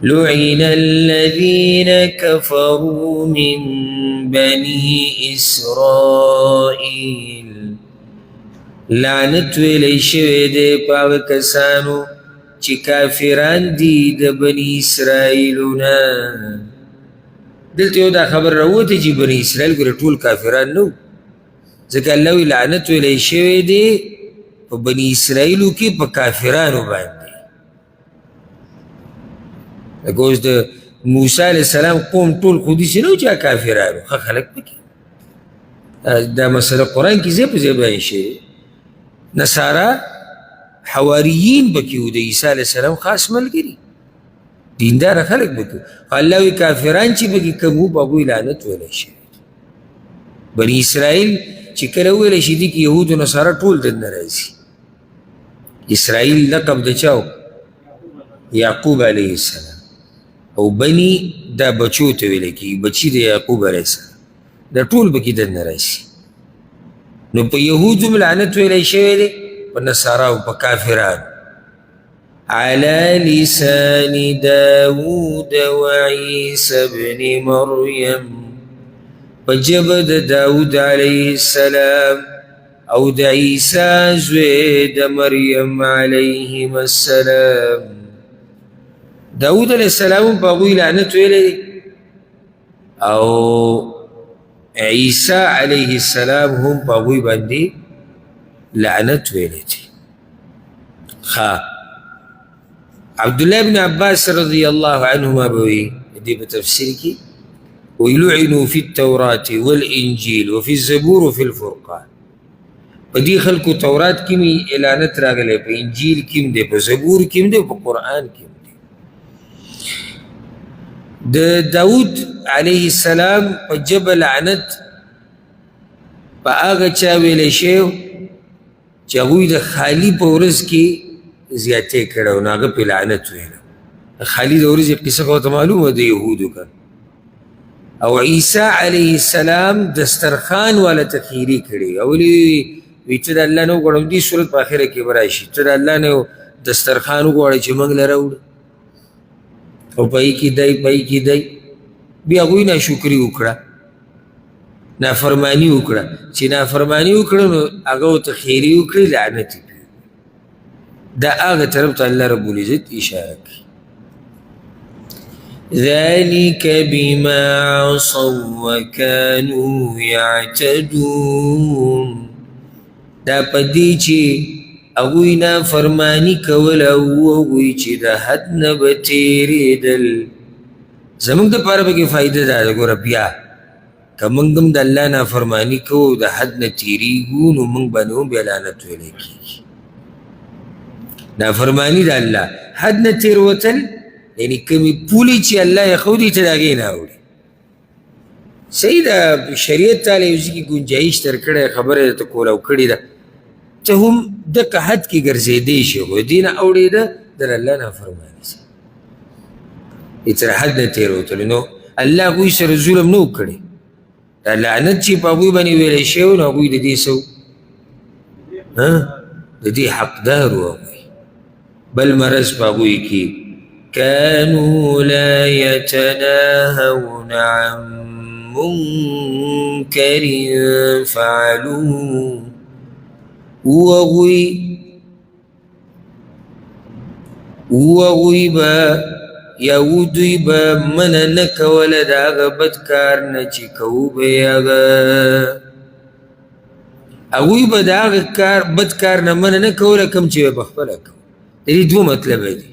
لعن الذين كفروا من بني إسرائيل لعنت ویلی شوی دی پاغ کسانو چی کافران دی د بنی اسرائیلونا. دلته یو دا خبر راوته چې بنی اسرائیل ګوره ټول کافران نو، ځکه الله وی لعنت ویلی شوی دی په بنی اسرائیلو کې په کافرانو باندې. لکه اوس د موسی علیه السلام قوم ټول خو داسې نه و چې کافرانو، ښه خلک پکې. دا مسله قرآن کې ځای په ځای بیان شوې. نصارا حواریین پکې وو د عیسی علیه السلام خاص ملګري، دینداره خلک پکې. خو الله وی کافران چې پکې کوم وو په هغوی لعنت ویلی شوی. بني اسرائیل چې کله وویلی شي دي کې یهود و نصارا ټول دننه راځي. اسرائیل لقب د چا و؟ یعقوب علیه السلام. او بني دا بچو ته ویلی کېږي، بچي د یعقوب علیه السلام، دا ټول پکې دننه راشي. نو په یهودو هم لعنت ویلی شوی دی، په نصاراو په کافرانو. على لسان داود وعيسى ابن مريم، په ژبه د داود علیه السلام او د عیسی زوی د مریم علیهم السلام. داود علیه السلام په هغوی لعنت ویلی دی او عیسی علیه السلام هم په هغوی باندې لعنت ویلی دی. عبدالله بن عباس رضی الله عنهما بوی دی په تفسیر کې ويلعنوا في التوراة والإنجيل وفي الزبور وفي الفرقان. په دې خلکو تورات کې مې اعلانت راغلی، په انجیل کې هم دی، په زبور کې هم دی، په قرآن کې هم دی. د داود علیه السلام په ژبه لعنت په هغه چا ویلی شوی چې هغوی د خالي په ورځ کې زیاتې کړی او نو هغه پې لعنت ویلی. خالي د ورځې قصه خو ته معلومه د یهودو که. او عیسی علیه السلام دسترخوان والا تخیری کړي، اولی وی ته د الله نه وغواړم دې صورت په آخره کې به راشي، ته د الله نه دسترخوان وغواړئ چې موږ له راوړه او پای کې دی بیا هغوی ناشکري وکړه، نافرماني وکړه. چې نافرماني وکړه نو هغه ورته خیري وکړي، لعنت یې پرې. دا هغه طرف ته الله رب العزت اشاره کوي. ذلك بما عصوا وكانوا يعتدون. دا پدې چې هغوی نافرماني کوله او هغوی چې د حد نه به تېرېدل. زموږ دپاره پکې فایده ده ګوره، بیا که موږ هم د الله نافرماني کوو او د حد نه تېرېږو نو موږ باندې هم بیا لعنت ویلی کېږي. نافرماني د الله حد نه تېروتل یعنی کمی پولی چې الله یې ښودي ته د هغې نه اوړي. صحیح ده، شریعت تعالی یو ځای کې ګنجایش در کړی، خبره یې درته کوله او کړې ده، ته هم دقه حد کې ګرځېدی شي، خو دې نه اوړېده د الله نافرماني سره یې تر حد نه تېروتلو. نو الله هغوی سره ظلم نه و کړی. دا لعنت چې په هغوی باندې ویلی شوی نو هغوی د دې څه د دې حقدار و. هغوی بل مرض په هغوی کې كانوا لا يتناهون عن منكر فعلوه. وغوی با یا ودوی با من نه کوله د هغه بد کار نه چې کوو به یې هغه. هغوی به د هغه بد کار نه منه نه کوله کوم چې به پخپله کوو. د دې دوه مطلبه دي.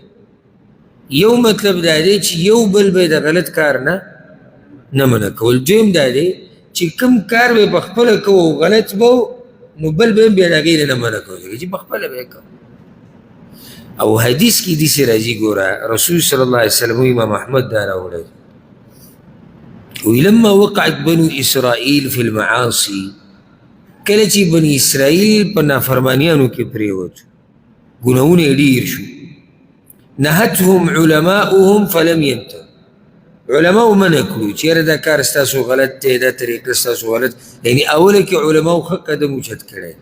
یو مطلب دا دی چې یو بل به د غلط کار نه منع کول. دویم دا دی چې کوم کار به پخپله کوو غلط به نو بل به هم بیا د هغې نه منع کوو چې پخپله به یې کوو. او حدیث کې داسې راځي ګوره، رسول صلی الله علیه وسلم امام احمد دا راوړی وی لما وقعت بنو اسرائیل فی المعاصی، کله چې بني اسرائیل په نافرمانیانو کې پرېوتو، ګناهونه یې ډېر شو، نهتهم علماؤهم فلم ينتهوا. علماء منع کړو چې یاره دا کار ستاسو غلط دی، دا طریقه ستاسو غلط، یعنی اوله کې علماو ښه قدم اوچت کړی،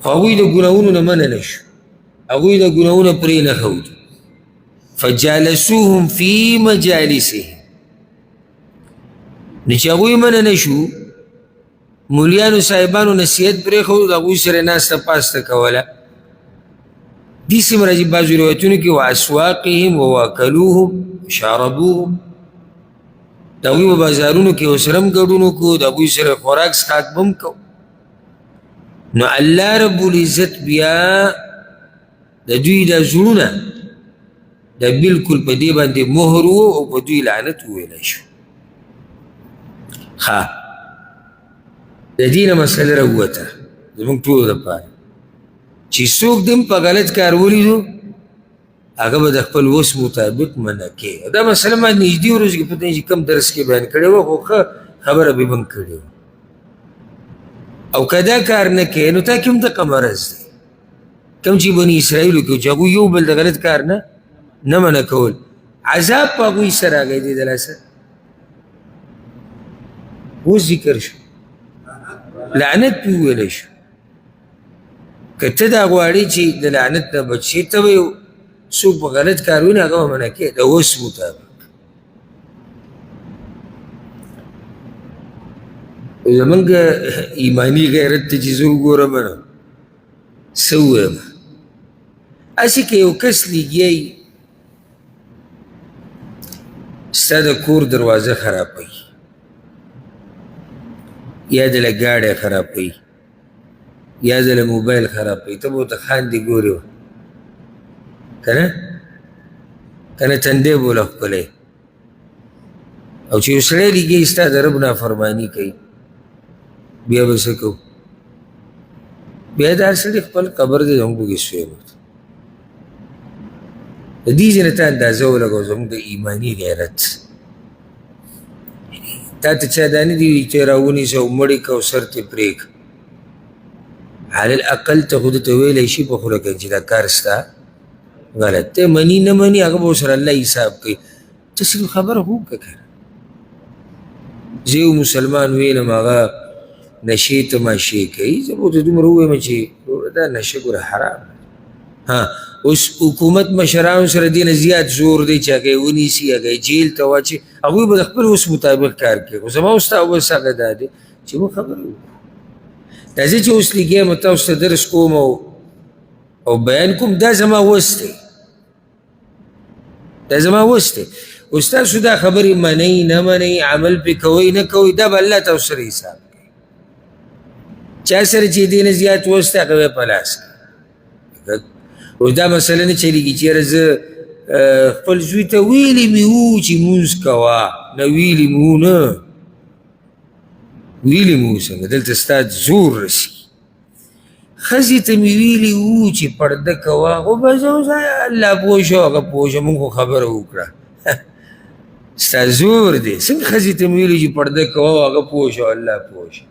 خو هغوی د ګناهونو نه منع نه شو، هغوی د ګناهونه پرې نه ښودي. فجالسوهم فی مجالسهم، نو چې هغوی منع نه شو، مولیانو صاحبانو نصیحت پرېښود، د هغوی سره ناسته پاسته کوله. داسې هم راځي بعضو روایتونو کې واسواقهم وواکلوهم شاربوهم، د هغوی په بازارونو کې ورسره هم ګډون وکړو، د هغوی سره خوراک څښاک به هم کوو. نو الله رب العزت بیا د دوی دا زړونه دا بلکل په دې باندې مهر و او په دوی لعنت وویلی شو. ښه د دې نه مسله راووته زموږ ټولو دپاره چې څوک دم په غلط کار ولیدو هغه به د خپل وس مطابق منع کوي. دا مسله ما نږدې ورځو کې پته نه چې کوم درس کې بیان کړې وه، خو ښه خبره به هم کړې وه. او که دا کار نه کوې نو تا کې هم دغه مرض دی کوم چې بني اسرائیلو کې چې هغوی یو بل د غلط کار نه منع کول، عذاب په هغوی سره راغی دی د لاسه. اوس ذکر شو لعنت پې وویلی شو. که ته دا غواړې چې د لعنت نه بچ شې، ته به یو څوک په غلط کار ویني هغه به منع کوې د وس مطابق. زمونږ ایماني غیرت ته چې زه وګورم نو څه ووایم، هسې که یو کس لګیا ستا د کور دروازه خرابوي یا دله ګاډی خرابوي یا دله موبایل خرابوي، ته به ورته خاندې ګورې وه که نه، که نه تندی به له ښکلی. او چې یو سړی لګیا ستا د رب نافرماني کوي بیا به څه کوو؟ بیا د هر سړي خپل قبر دی زموږ پکې سوی وي. د دې ځای نه ته اندازه ولګوه زموږ د ایماني غیرت. تا ته چا دا نه دي ویلي چې راونیسه او مړې که او سر ترې پرېږه، علی الاقل ته خو درته ویلی شي په خوله کې چې دا کار ستا غلط دی. مني نه مني هغه به ورسره الله حساب کوي. ته صرف خبره خو وکړه که نه. زه یو مسلمان ویلم هغه نشې تماشې کوي، زه به ورته دومره ووایم چې دا نشه ګوره حرام. ها اوس حکومت مشرانو سره دې نه زیات زور دی چې هغه یې ونیسي، هغه یې جیل ته واچي، هغوی به د خپل اوس مطابق کار کوي. خو زما او ستا اوس هغه دا دی چې موږ خبره وکړو. دا زه چې اوس لګیا یم تاسو ته درس کوم او بیان کوم، دا زما وس دی، دا زما وس دی. اوس تاسو دا خبرې منئ نه منئ، عمل پې کوئ نه کوئ، دا به الله تاسو سره حساب کوي. چا سره چې دې نه زیات وس دی هغه به یې په لاس کوي. اوس دا مسله نه چلېږي چېرې زه خپل زوی ته ویلي مې وو چې مونځ کوه، نه ویلي مې وو، نه ویلي مې وو څنګه، دلته ستا زور رسي. ښځې ته مې ویلي وو چې پرده کوه، خو بس اوس الله پوه شو هغه پوه شو، مونږ خو خبره وکړه. ستا زور دی. څنګه ښځې ته مې ویلي چې پرده کوه هغه پوه شو الله پوه شو.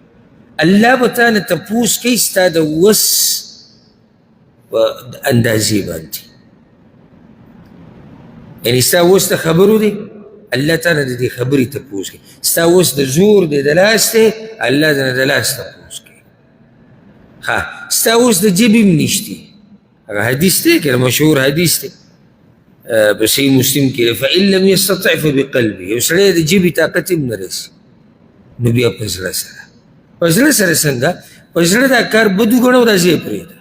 الله به تا نه تپوس کوي ستا د وس په اندازې باندې، یعنې ستا وس د خبرو دی، الله تعالی د دې خبرې تپوس کوي. ستا وس د زور دی، د لاس دی، الله نه د لاس تپوس کوي. ها ستا وس د جبې هم نشتي، هغه حدیث دی که مشهور حدیث دی په صحیح مسلم کې، فإن لم یستطع فبقلبه. یو سړی د جبې طاقت هم نه رسي، نو بیا په زړه سره. په زړه سره څنګه؟ په زړه دا کار بد وګڼو دا ځای پرېږده،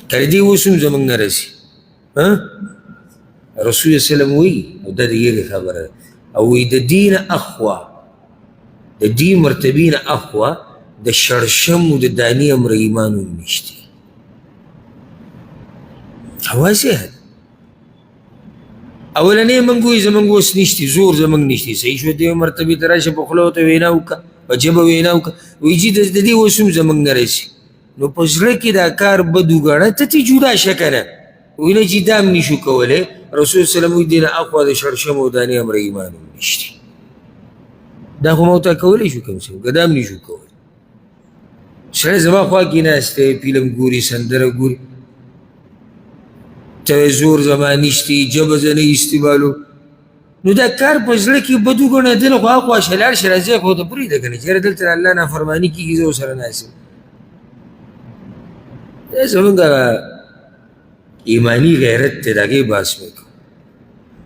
که دې اوس هم زموږ نه رسي. رسول وسلم وایي او دا د یېرې خبره ده، او وایي د دې نه اخوا، د دې مرتبې نه اخوا د شړشمو د دانې امر ایمان هم نشته. واضح ده. اولنې موږ وایي زموږ اوس نشتي، زور زموږ نشتي، صحیح شو. دې مرتبې ته راشه په خوله ورته وینا وکړه، په ژبه وینا وکړه، وایي چې د دې اوس هم زموږ نه رسي، نو په زړه کې دا کار بد وګڼه، ته ترې جدا شه که نه. وایي نه چې دا هم نشو کولی. رسول وسلم وایي دې نه اخوا د شړشمو او دانې امر ایمان هم نشتي. دا خو ما ورته کولی شو کم څه، که دا هم نشو کولی. سړی زما خوا کې ناست دی، فلم ګوري، سندره ګوري، ته زور زما نشتي، جبه زه نه استعمالو، نو دا کار په زړه کې بد وګڼه، دله خو هاخوا شه لاړ شه، راځئ خو ته پرېږده که نه، چېرې دلته د الله نافرماني کېږي زه ورسره ناست یم. دا زمونږ ایمانی غیرت ته د هغې بحث مې کوو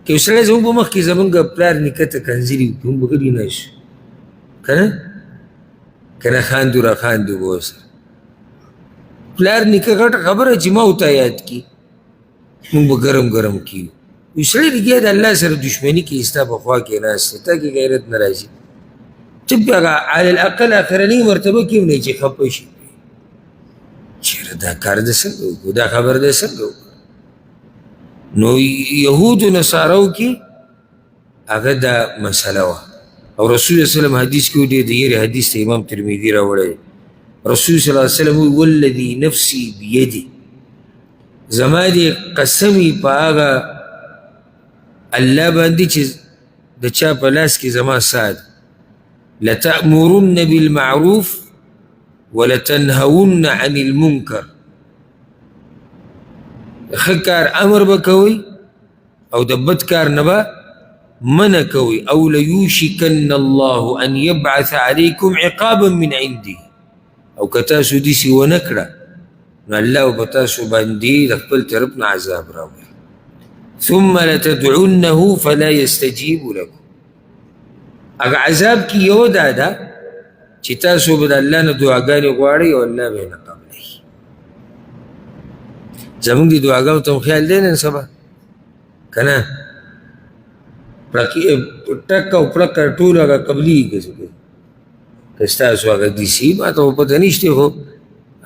که یو سړی زموږ په مخ کې زمونږ پلار نیکه ته کنځلي وکړي موږ به غلي نه شو که نه که نه خاندو را خاندو به ورسره پلار نیکه غټه خبره چې ما ورته یاد کړي موږ به ګرم ګرم کیو یو سړی لګیا د الله سره دشمني کوي ستا په خوا کې ناست دی تا کې غیرت نه راځي ته بیا هغه علی الاقل اخرنۍ مرتبه کې هم نه چې خفه شي چېرې دا کار د څنګه وکړو دا خبر د څنګه وکړو نو یهودو نصارو کې هغه دا مسله وه او رسول صلی وسلم حدیث کې ډېر د یېرې حدیث ته امام ترمذي راوړی رسول صلی الله علیه وسلم وی والذي نفسي بیدي زما دې قسمي په هغه الله باندې چې د چا په لاس کې زما ساه ده لتأمرن بالمعروف ولتنهون عن المنکر ښه کار امر به کوئ او د بد کار نه به منع کوئ او لیوشکن الله ان یبعث علیکم عقابا من عنده او که تاسو داسې ونه کړه نو الله به تاسو باندې د خپل طرف نه عذاب راوړي ثم لتدعونه فلا يستجيب لكم هغه عذاب کې یو دا ده چې تاسو به د الله نه دعاګانې غواړئ او الله به یې نه قبلوي زمونږ د دعاګانو ته هم خیال دی نن سبا که نه ټک او پړکه ټول هغه قبلېږي که ستاسو هغه دسي ما ته خو پته نشته خو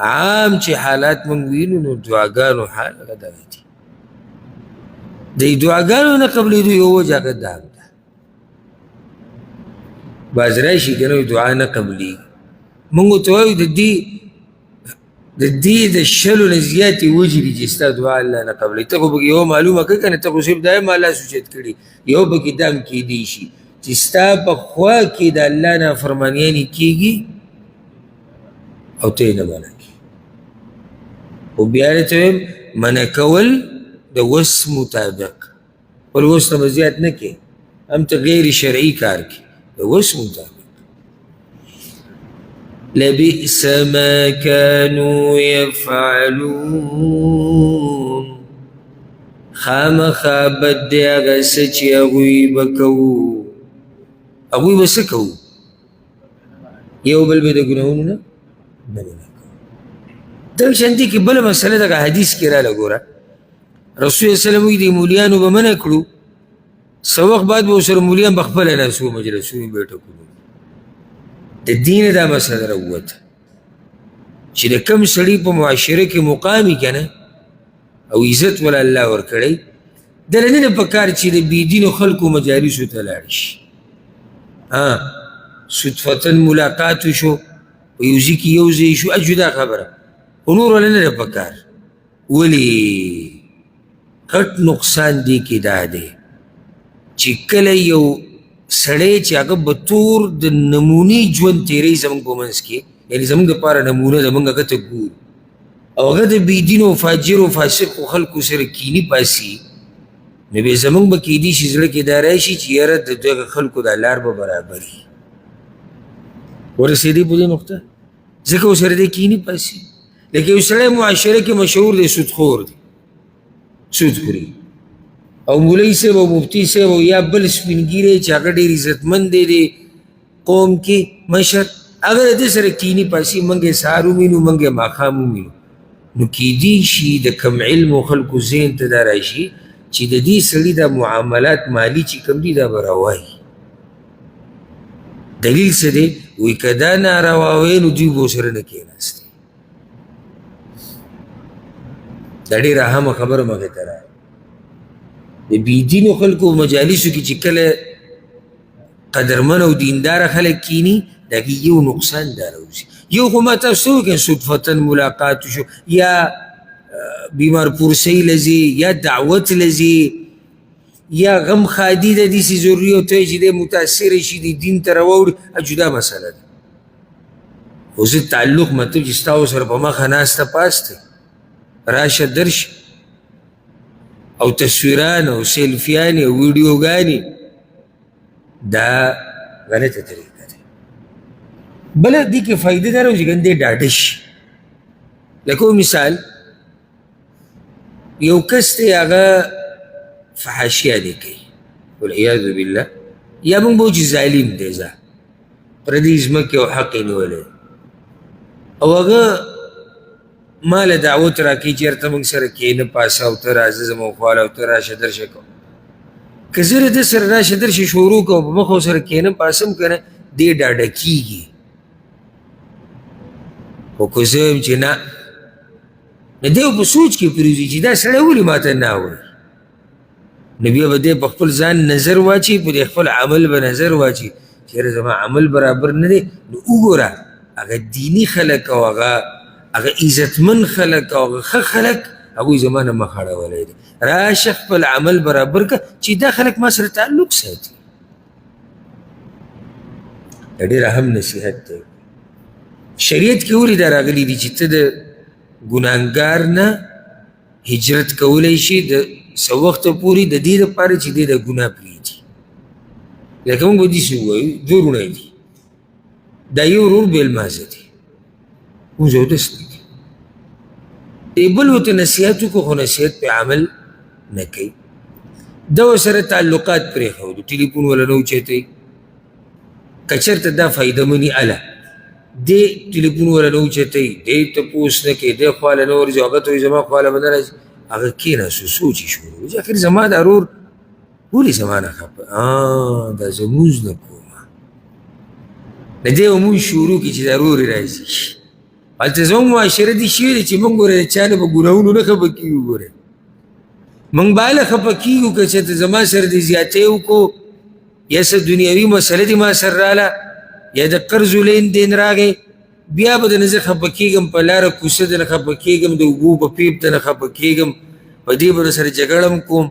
عام چې حالات موږ وینو نو دعاګانو حال هغه دغه دي د دعاګانو نه قبلېدو یو وجه هغه دا ده باز راشي که نه دعا نه قبلېږي موږ ورته وایو د دې د شلو نه زیاتې وجې دي چې ستا دعا الله نه قبلوي ته خو پکې یو معلومه کوې که نه ته خو صرف دا یم الله سوچت کړي یو پکې دا هم کیدی شي چې ستا په خوا کې د الله نافرمانیانې کېږي او ته یې نه منع کړي خو بیا درته وایم منع کول د وس مطابق خپل وس نه به زیات نه کړې هم ته غیر شرعي کار کې د وس مطابق لبئس ما كانوا يفعلون خامخا بد دی هغه څه چې هغوی به کوو هغوی به څه کوو یو بل به د ګناهونو نه مننه کوو دغه شانتې کې بله مسله دغه حدیث کې راله ګوره رسول صلی الله وایي د مولیانو به منع کړو څه وخت بعد به ورسره مولیان به خپله ناسو مجلسونو به یې ټکولو د دین دا مسله راووته چې د کم سړي په معاشره کې مقامي که نه او عزت ولا الله ورکړی دله نه ده پکار چې د بېدینو خلکو مجالسو ته لاړ شي صدفتاً ملاقات وشو په یو ځای کې یو ځای شو جدا خبره خو نور ولا نه ده پکار ولې غټ نقصان دی کې دا دی چې کله یو سړی چې هغه به تور د نمونې ژوند تېروي زموږ په منځ کې یعنې زموږ دپاره نمونه زموږ هغه ته ګورو او هغه د بېدینو فاجرو فاسقو خلکو سره کیني پاسي نو بیا زموږ به کیدي شي زړه کې دا راشي چې یاره د دغه خلکو دا لار به برابر وي ورسېدی په دې نقطه ځکه ورسره دی کیني پاسي لکه یو سړی معاشره کې مشهور دی سودخور دی سود خوري او مولوی صاحب او مفتی صاحب او یا بل سپین ګیری چې هغه ډېر عزتمند دی د قوم کې مشر هغه د دې سره کیني پاسي موږ یې سهار ووینو موږ یې ماښام ووینو نو کیدی شي د کم علمو خلکو ذهن ته دا راشي چې د دې سړي دا معاملات مالي چې کوم دي دا به راوایي دلیل څه دی وایي که دا ناروا وی نو دوی به ورسره نه کېناستې دا ډېره اهمه خبره مخې ته راغله د بېدینو خلکو مجالسو کې چې کله قدرمن او دینداره خلک کینی د هغې یو نقصان دا راوځي یو خو ما تاسو وکړئ صدفتاً ملاقات شو یا بیمار پرسۍ لځي یا دعوت لځي یا غم خادي د داسې ضروري او ته چې دی متاثره شي د دین ته راواوړي جدا مسله ده خو زه تعلق مطلب چې ستا ورسره په مخه ناسته پاسته راشه درشه او تصویران او سیلفیانې او ویډیوګانې دا غلطه طریقه ده بله دې کې فایده دا راوځي که دی ډاډه شي لکه مثال یو کس دی هغه فحاشیه دی کوي والعیاذ بالله یا موږ به چې ظالم دی ځه پردي ځمکې او حق یې نیولی او هغه ما له دعوت راکوي چېرته موږ سره کښېنه پاسه او ته راځه زموږ خواله او ته راشه درشه کوه که زه له ده سره راشه درشه شروع کوم په مخ ورسره کښېنم پاسم که نه دی ډاډه کېږي خو که زه یم چې نه نو دی په سوچ کې پرېږدي چې دا سړی ولې ما ته نه وایي نو بیا به دی په خپل ځان نظر واچي په دې خپل عمل به نظر واچي چېرې زما عمل برابر نه دی نو وګوره هغه دیني خلک او هغه عزتمن خلک او هغه ښه خلک هغوی زما نه مخ اړولی دی راشه خپل عمل برابر که چې دا خلک ما سره تعلق ساتي دا ډېر اهم نصیحت دی شریعت کې ولې دا راغلي دي چې ته د ګناهګار نه هجرت کولی شي د څه وخته پورې د دې دپاره چې دی د ګناه پرېږدي لکه موږ به داسې ووایو دوه وروڼه دي دا یو ورور بېلمازه دی مونځ اودس نه کوي بل ورته نصیحت وکړو خو نصیحت پې عمل نه کوي ده ورسره تعلقات پرېښودو ټلیفون وله نه اوچتوي که چېرته دا فایده مني اله دی ټلیفون وله نه اوچتوي دی تپوس نه کوي دی خواله نه ورځي هغه ته وایي زما خواله به نه راځي هغه کېناستو سوچ یې شروع چې اخر زما دا ورور ولې زما نه خفه دا زه مونځ نه کوم د دې به مونځ شروع کړي چې دا ورور یې راځي هلته زموږ معاشره دې شوې ده چې موږ ګوره د چا نه په ګناهونو نه خفه کېږو ګوره موږ به هله خفه کېږو که چېرته زما سره دې زیاتی وکړو یا څه دنیوي مسله دې ما سره راله یا د قرض لین دین راغی بیا به دنه زه خفه کېږم په لاره کوڅه دنه خفه کېږم د اوبو په پیپ دنه خفه کېږم په دې به سره جګړه کوم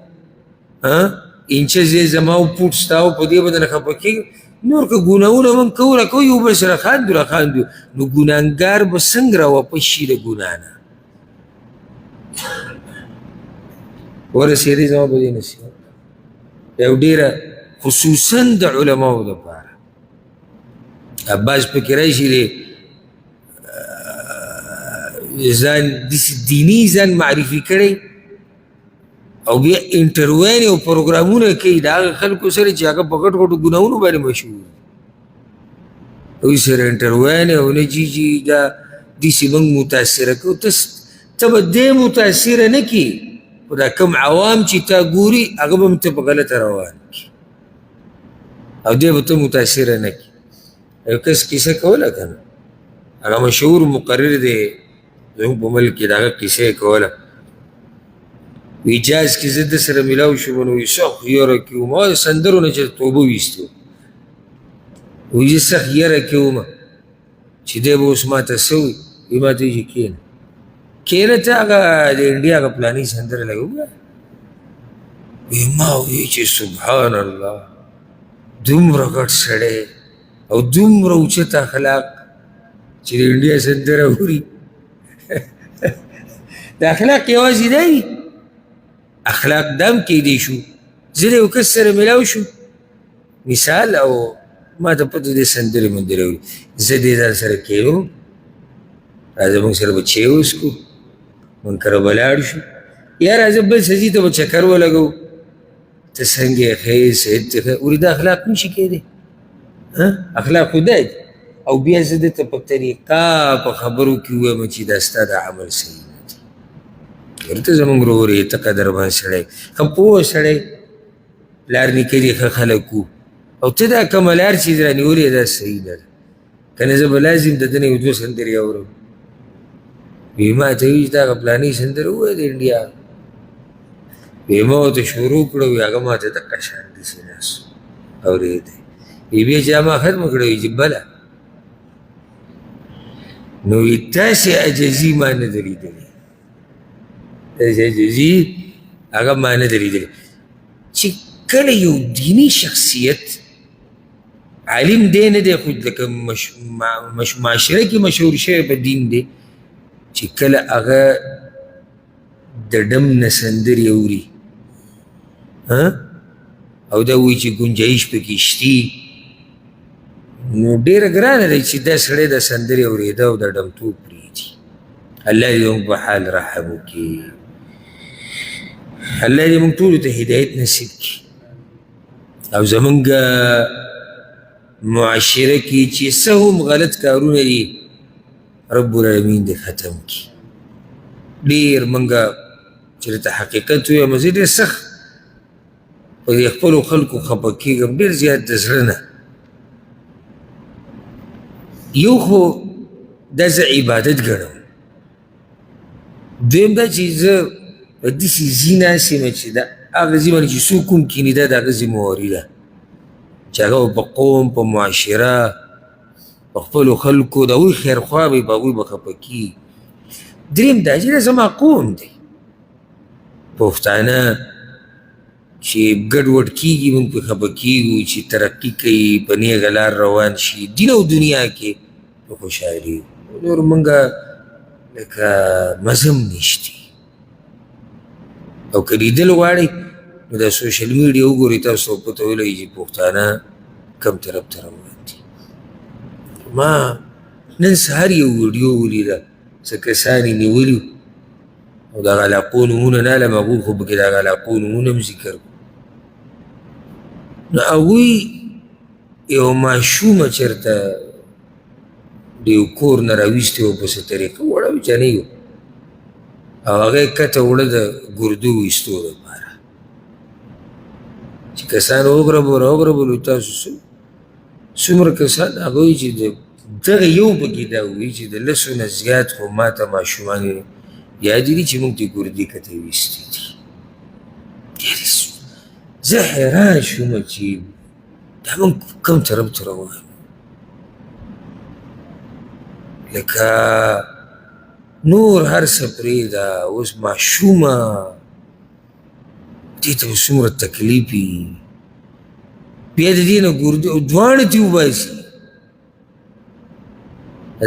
انچه زی زما او پوټ ستا او په دې به دنه خفه کېږم نور که ګناهونه موږ کوو راکوو یو بل سره خاندو راخاندو نو ګناهګار به څنګه راواپس شي د ګناه نه ورسېدی زما په دې نصیحت یو ډېره خصوصا د علماو دپاره بعض پکې راشي دی ځان داسې دیني ځان معرفي کړی او بیا انټرویانې او پروګرامونه کوي د هغه خلکو سره چې هغه په غټ غټو ګناهونو باندې مشهور هغوی سره انټرویانې او نه جي دا داسې موږ متاثره کوو ته به دې متاثره نه کړي خو دا کوم عوام چې تا ګوري هغه به ته په غلطه روان کړي او دې به ته متاثره نه کړي یو کس کیسه کوله که نه هغه مشهور مقرر دی زموږ په ملک کې د هغه کیسه یې کوله وی جاز کې زه ده سره میلاو شوم نو وی سخت یره کې وم د سندرو نه چې توبه ویستو وی زه سخت یره کې وم چې دی به اوس ما ته څه وي وی ما ته وایي چې کښېنه کښېنه ته هغه د انډیا هغه پلاني سندره لګه وګوره وی ما وی چې سبحان الله دومره غټ سړی او دومره اوچت اخلاق چې د انډیا سندره اوري د اخلاق یوازې دی اخلاق دم کېدی شو زه د یو کس سره میلاو شو مثال او ما ته پته دې سندرې مندرې اوري زه دې ځان سره کښېنوم راځه موږ سره به چای وڅښو موږ کره به لاړ شو یا راځه بل څه ځي ته به چکر ولګو ته څنګه یې ښه صحت دې ښه ورې دا اخلاق نشي کېدی اخلاق خو دی او بیا زه دې ته په طریقه په خبرو کې ووایم چې دا ستا د عمل صحیح نه دی ورته زموږ ورور یې ته قدرمن سړی ښه پوه سړی پلار نیکه دې ښه خلک وو او ته دا کومه لار چې رانیولې دا صحیح نه ده که نه زه به لازم د ده نه یو دوه سندرې اورم وی ما ته وایي چې دا هغه پلاني سندره ووایه د انډیا وی ما ورته شروع کړه وی هغه ما ته دقه شان داسې ناست اورېدی وی بیا چې ما ختمه کړه وی چې بله نو وی تاسې عجزي ما نه ده لیدلې داسې عجزي هغه ما نه ده لیدلې چې کله یو دیني شخصیت عالم دی نه دی خو لکه معاشره کې مشهور شوی په دین دی چې کله هغه د ډم نه سندرې اوري او دا وایي چې ګنجایش پکې شتي نو ډېره ګرانه دی چې دا سړی د سندرې اورېده او د ډمتوب پرېږدي الله دې زموږ په حال رحم وکړي الله دې موږ ټولو ته هدایت نصیب کړي او زمونږ معاشره کې چې څه هم غلط کارونه دي رب العالمین دې ختم کړي. ډېر موږ چې درته حقیقت ووایم زه ډېر سخت په دې خپلو خلکو خفه کېږم ډېر زیات د زړه نه. یو خو دا زه عبادت ګڼم، دویم دا چې زه په داسې ځي ناست یم چې د هغه ځي باندې چې څوک کوم کښېني دا د هغه ذمهواري ده چې هغه به په قوم په معاشره په خپلو خلکو د هغوی خیرخوا به په هغوی به خفه کېږي. درېیم دا چې دا زما قوم دی پښتانه چې ګډوډ کېږي موږ پرې خفه کېږو چې ترقي کوي په نیغه لار روان شي دین او دنیا کې په خوشحالي نور موږ لکه مزم نشتی او که لیدل غواړئ نو د سوشل میډیا وګورئ تاسو پته ولګي چې پښتانه کم طرف ته روان دي. ما نن سهار یو ویډیو ولیده څه کسان یې نیولي او د هغه علاقو نومونه نه علم هغوی خو پکې د هغه علاقو نومونه هم ذکر کړو. نو هغوی یو ماشومه چېرته د یو کور نه راویستې وه په څه طریقه وړه وچانۍ وه او هغه یې کته وړه د ګردو ویستو دپاره چې کسان وغربلو تاسو څومره کسان هغه وایي چې دغه یو پکې دا وایي چې د لسو نه زیات خو ما ته ماشومان یاد دي چې موږ ته ګردې کته ویستې دي. زه حیران شوم چې دا موږ کوم طرف ته روان لکه نور هر څه پرېږده اوس ماشومه دې ته به څومره تکلیف وي بیا د دې نه ګردې او دواړه دې وباسي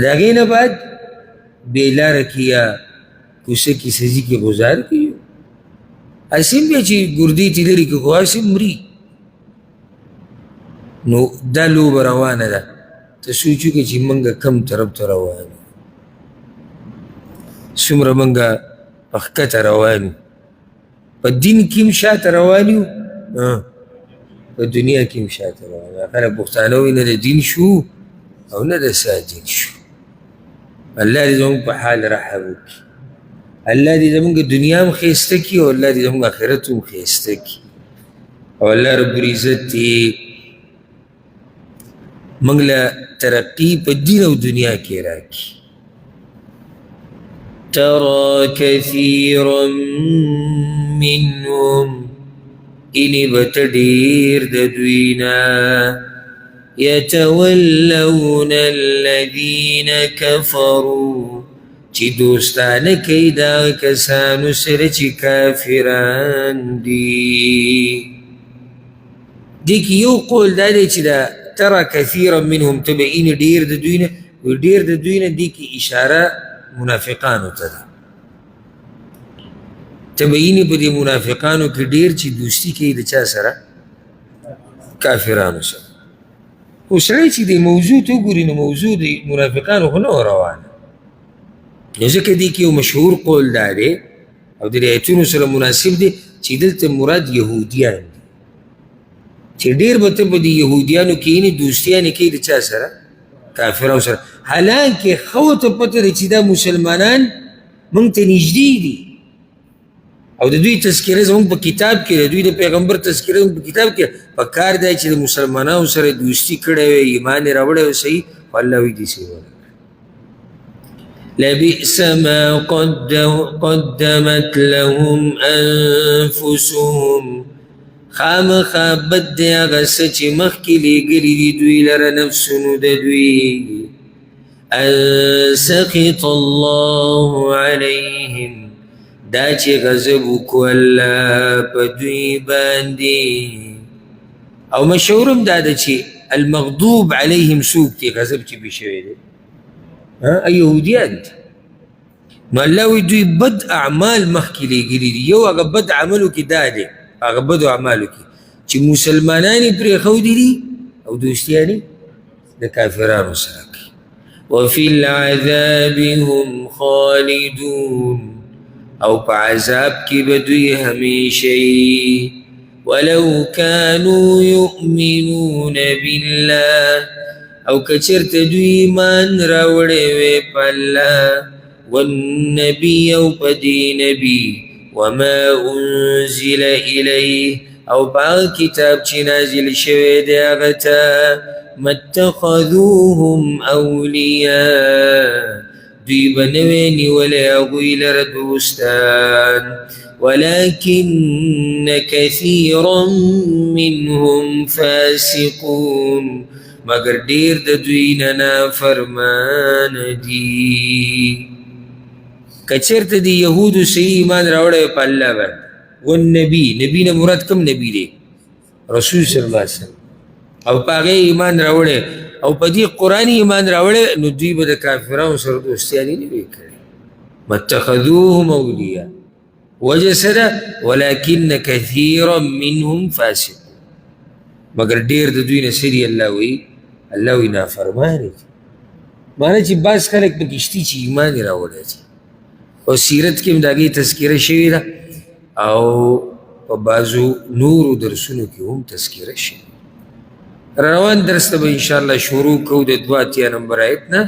د هغې نه بعد بې لاره کې یا کوڅه کې سزي کې ګزار کوي هسې هم بیا چې ګردې تې لرې کړي خو هسې مري. نو دا لوبه روانه ده ته سوچ وکړه چې موږ کم طرف ته روان یو څومره موږ په ښکته روان یو په دین کې هم شاته روان یو په دنیا کې هم شاته روان یو. خلک پښتانه وایي نه د دین شو او نه د سا دین شو. الله دې زموږ په حال رحم وکړي الله دې زموږ دنیا هم ښایسته کړي او الله دې زموږ آخرت هم ښایسته کړي او الله رب العزت دې موږ له ترقي په دین او دنیا کې راکړي. ترى كثيرا منهم إني بتدير ددوينا يتولون الذين كفروا چې دوستانه کوي دا کسانو سره چې کافران دي. دې کې یو قول دا دی چې دا ترى كثيرا منهم تبعین ډېر د دوی نه ډېر د دوی نه دې کې اشاره منافقانو ته ده. تبعین په دې منافقانو کې ډېر چې دوستي کوي د چا سره کافرانو سره. خو سړی چې دې موضوع ته وګوري نو موضوع د منافقانو خو نه وه روانه نو ځکه دې کې یو مشهور قول دا دی او د آیتونو سره مناسب دی چې دلته مراد یهودیان دي چې ډېر به ته په دې یهودیانو کې یعنې دوستیانې کوي د چا سره کافرانو سره حالانکې ښه ورته پته دی چې دا مسلمانان موږ ته نږدې دي او د دوی تذکره زموږ په کتاب کې د دوی د پیغمبر تذکره زموږ په کتاب کې په کار دی چې د مسلمانانو سره دوستي کړی وی ایمان یې راوړی وی صحیح خو الله وایي داسې ونه لبئس ما قدمت لهم انفسهم خامخا بد دی هغه څه چې مخکې لېږلي دي دوی لره نفسونو د دوی ان سخط الله علیهم دا چې غضب وکړو الله په دوی باندې. او مشهور هم دا ده چې المغضوب علیهم څوک دی غضب چې پې شوی دی یهودیان دي. نو الله وایي دوی بد اعمال مخکې لېږلي دي. یو هغه بد عملو کې دا دی هغه بدو اعمالو کې چې مسلمانان یې پرېښودي دي او دوستیانې د کافرانو سره کوي. وفي العذاب هم خالدون او په عذاب کې به دوی همیشه ولو كانوا يؤمنون بالله او کچرت دوی ایمان راوړی وی په الله والنبي او په دې نبي وما انزل الیه او باغ کتاب چې نازل شوی دی هغه ته ما اتخذوهم اولیاء دوی به نوی نیولی هغوی لره دوستان ولكن كثيرا منهم فاسقون مگر ډیر د دوی نه نافرمان دي کچرته دی یهودو صحیح ایمان راوړی په الله باندې والنبي نبی نه مراد کوم نبی دی رسول صلی الله علیه وسلم او په هغې ایمان راوړی او په دې قرآن ایمان راوړی نو دوی به د کافرانو سره دوستیانې نه وي کړې متخذوهم اولیاء وجه څه ده ولكن كثيرا منهم فاسقون مگر ډېر د دوی نه څه دي الله وایي نافرمانه دي معنی چې بعض خلک پکې شتي چې ایمان یې راوړی دي او سیرت کې هم د هغې تذکره شوې ده او په بعضو نورو درسونو کې هم تذکره شوې روان درس ته به انشاءالله شروع کوو د 82 نمبر آیت نه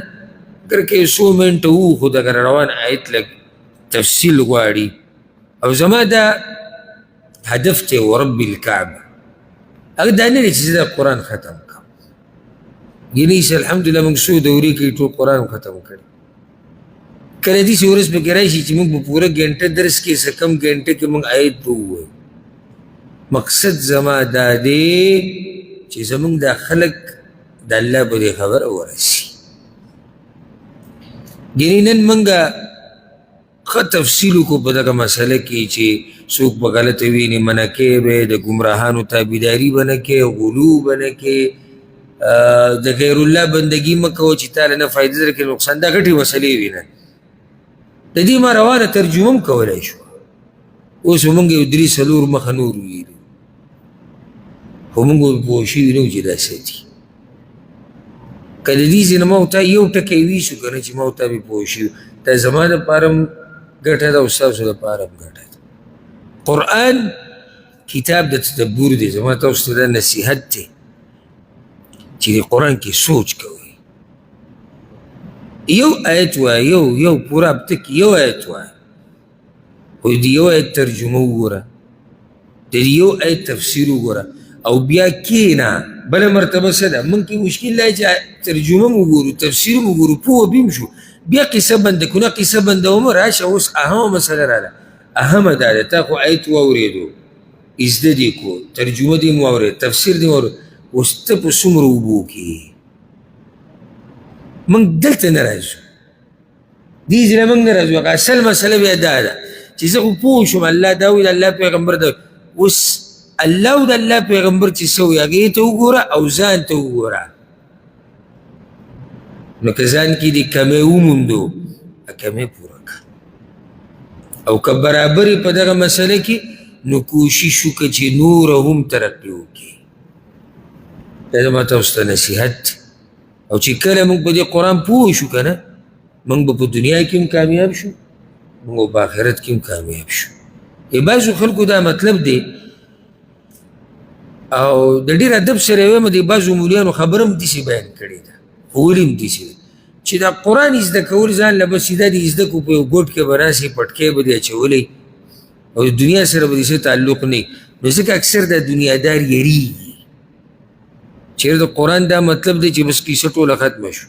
اگر که 100 منټه وو خو دغه روان آیت لږ تفصیل غواړي او زما دا هدف ته ورب الکعبه هغه دا نه دی چې زه د قرآن ختم کړم ګینې چې الحمدلله موږ څو دورې کې ټول قرآن ختم کړی کله داسې ورځ پکې راشي چې موږ په پوره ګنټه درس کې څه کم ګنټه کې موږ آیت به ووایو مقصد زما دا دی چې زموږ دا خلک د الله په دې خبره ورسي ګینې نن موږ ښه تفصیل وکړو په دغه مسله کې چې څوک به غلطه ویني منکې به د ګمراهانو تابعداري به نه کوې غلو به نه کوې د غیر الله بندګي مه کوه چې تا له نه فایده درکړي نقصان دا غټې مسلې وي نه د دې ما روانه ترجمه هم کولی شو اوس به موږ یو 3-4 مخه نور ویلو خو موږ به پوه شوي نه وو چې داسې دي که د دې ځای نه ما ورته یو ټکی ویسو که نه چې ما ورته مې پوه شوي دا زما دپاره هم ګټه ده او ستاسو دپاره هم ګټه ده قرآن کتاب د تدبر دی زما تاسو ته دا نصیحت دی چې د قرآن کې سوچ کوئ یو آیت وایه یو پوره هفته کې یو آیت وایه خو د یو آیت ترجمه وګوره د یو آیت تفسیر وګوره او بیا کښېنه بله مرتبه څه ده موږ کې مشکل دی چې ترجمه م وګورو تفسیر م وګورو پوه بیم شو بیا قصه بنده کونه قصه بندومه راشه اوس اهمه مسله راله اهمه دا ده تا خو آیت واورېدو زده دې کو ترجمه دې م واورېد تفسیر دې واورېد اوس ته په څومره اوبو کې موږ دلته نه راځو دې ځای نه موږ نه راځو هغه اصل مسله بیا دا ده چې زه خو پوه شوم الله دا وایي د الله پیغمبر دا اوس الله او د الله پیغمبر چې څه وایي هغې ته وګوره او ځان ته وګوره نو که ځان کې دې کمی وموندو کمی پوره کړه او که برابرې په دغه مسله کې نو کوشش وکړه چې نوره هم ترقي وکړي دا زما تاسو ته نصیحت او چې کله موږ په دې قرآن پوه شو که نه موږ به په دنیا کې هم کامیاب شو موږ په آخرت کې هم کامیاب شو بعضو خلکو دا مطلب دی او د ډېر ادب سره یې وایم د بعضو مولیانو خبره هم داسې بیان کړې ده خو ولې هم داسې ده چې دا قرآن زده کول ځان له بس سیده دې زده کړو په یو ګوټ کې به راسې پټکی به دې اچولی او د دنیا سره به دې څه تعلق نه نو ځکه اکثر دا دنیادار یریږي چېرې د قرآن دا مطلب دی چې بس کیسه ټوله ختمه شو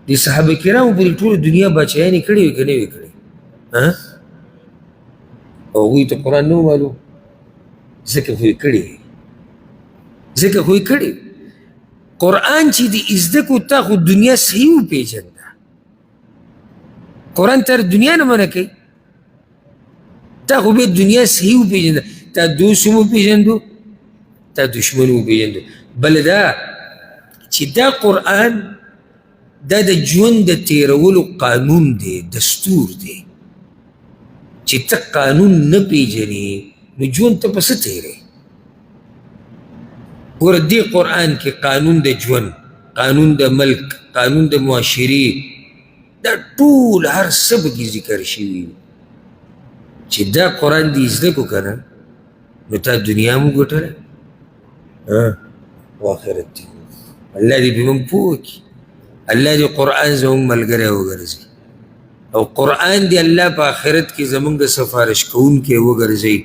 د صحابه کرامو پورې ټوله دنیا بادشاهیانې کړې وې که نه وې کړې او هغوی ته قرآن نه و معلوم ځکه خو یې کړې قرآن چې د زده کړو تا خو دنیا صحیح وپېژنده قرآن تا دنیا نه منع کوي تا خو بیا دنیا صحیح وپېژنده تا دوست هم وپېژندو تا دشمن هم وپېژندو بل دا چې دا قرآن دا د ژوند د تېرولو قانون دی دستور دی چې ته قانون نه پېژنې نو ژوند ته په څه تېرې ګوره دې قرآن کې قانون د ژوند قانون د ملک قانون د معاشرې دا ټول هر څه پکې ذکر شوي چې دا قرآن دې زده کو که نه نو تا دنیا هم ګټله او آخرت دې. الله دې پې موږ پوه کړي. الله دې قرآن زموږ ملګری وګرځي او قرآن دې الله په آخرت کې زموږ د سفارش کوونکی وګرځي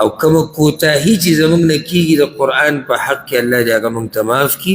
او کومه کوتاهي چې زموږ نه کېږي د قرآن په حق کې الله دې هغه موږ ته معاف کړي.